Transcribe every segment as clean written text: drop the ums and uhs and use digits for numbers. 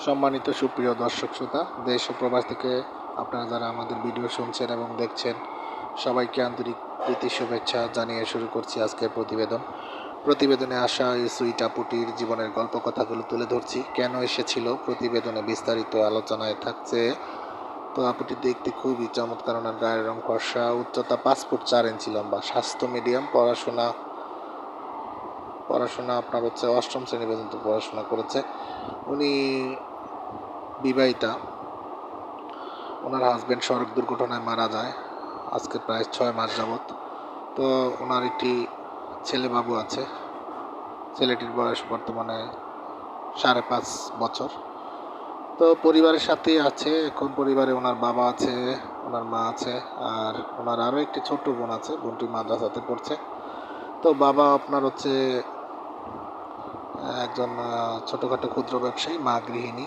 সম্মানিত সুপ্রিয় দর্শক শ্রোতা, দেশ ও প্রবাস থেকে আপনারা যারা আমাদের ভিডিও শুনছেন এবং দেখছেন, সবাইকে আন্তরিক প্রীতি শুভেচ্ছা জানিয়ে শুরু করছি আজকের প্রতিবেদনে আসা এই সুইট আপুটির জীবনের গল্প কথাগুলো তুলে ধরছি। কেন এসেছিল প্রতিবেদনে বিস্তারিত আলোচনায় থাকছে। তো আপুটি দেখতে খুবই চমৎকার, ওনার গায়ের রং ফর্সা, উচ্চতা 5 ফুট 4 ইঞ্চি লম্বা, স্বাস্থ্য মিডিয়াম, পড়াশোনা আপনার হচ্ছে 8ম শ্রেণী পর্যন্ত পড়াশোনা করেছে। উনি বিবাহিতা। ওনার হাজব্যান্ড সড়ক দুর্ঘটনায় মারা যায় আজকে প্রায় 6 মাস যাবৎ। তো ওনার একটি ছেলে বাবু আছে। ছেলেটির বয়স বর্তমানে 5.5 বছর। তো পরিবারের সাথেই আছে এখন। পরিবারে ওনার বাবা আছে, ওনার মা আছে, আর ওনার আরও একটি ছোট্ট বোন আছে। বোনটি মাদ্রাসাতে পড়ছে। তো বাবা আপনার হচ্ছে একজন ছোটোখাটো ক্ষুদ্র ব্যবসায়ী, মা গৃহিণী।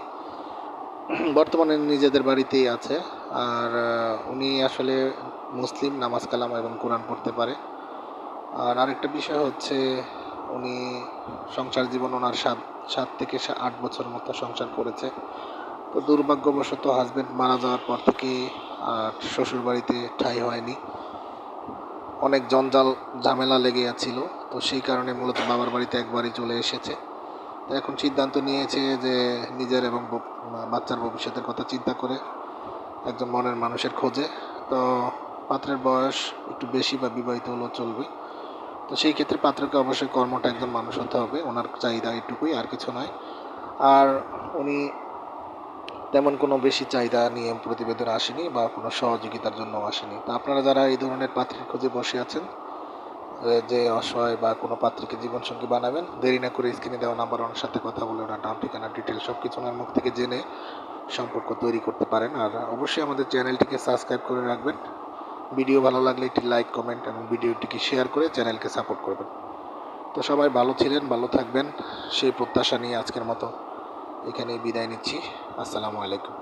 বর্তমানে নিজেদের বাড়িতেই আছে। আর উনি আসলে মুসলিম, নামাজ কালাম এবং কোরআন পড়তে পারে। আর আরেকটা বিষয় হচ্ছে উনি সংসার জীবন ওনার 7 থেকে 8 বছর মতো সংসার করেছে। তো দুর্ভাগ্যবশত হাজব্যান্ড মারা যাওয়ার পর থেকে আর শ্বশুর বাড়িতে ঠাঁই হয়নি। অনেক জঞ্জাল ঝামেলা লেগে আছিল। তো সেই কারণে মূলত বাবার বাড়িতে একবারই চলে এসেছে। তো এখন সিদ্ধান্ত নিয়েছে যে নিজের এবং বাচ্চার ভবিষ্যতের কথা চিন্তা করে একজন মনের মানুষের খোঁজে। তো পাত্রের বয়স একটু বেশি বা বিবাহিত হলেও চলবে। তো সেই ক্ষেত্রে পাত্রকে অবশ্যই কর্মটা একজন মানুষ হতে হবে। ওনার চাহিদা এটুকুই, আর কিছু নয়। আর উনি তেমন কোনো বেশি চাহিদা নিয়ে প্রতিবেদনে আসেনি বা কোনো সহযোগিতার জন্য আসেনি। তো আপনারা যারা এই ধরনের পাত্রীর খোঁজে বসে আছেন, যে অসহায় বা কোনো পাত্রীকে জীবনসঙ্গী বানাবেন, দেরি না করে স্ক্রিনে দেওয়া নাম্বার ওনার সাথে কথা বলে ওনার নাম, ঠিকানা, ডিটেলস সব কিছু ওনার মুখ থেকে জেনে সম্পর্ক তৈরি করতে পারেন। আর অবশ্যই আমাদের চ্যানেলটিকে সাবস্ক্রাইব করে রাখবেন। ভিডিও ভালো লাগলে একটি লাইক, কমেন্ট এবং ভিডিওটিকে শেয়ার করে চ্যানেলকে সাপোর্ট করবেন। তো সবাই ভালো ছিলেন, ভালো থাকবেন সেই প্রত্যাশা নিয়ে আজকের মতো এখানেই বিদায় নিচ্ছি। আসসালামু আলাইকুম।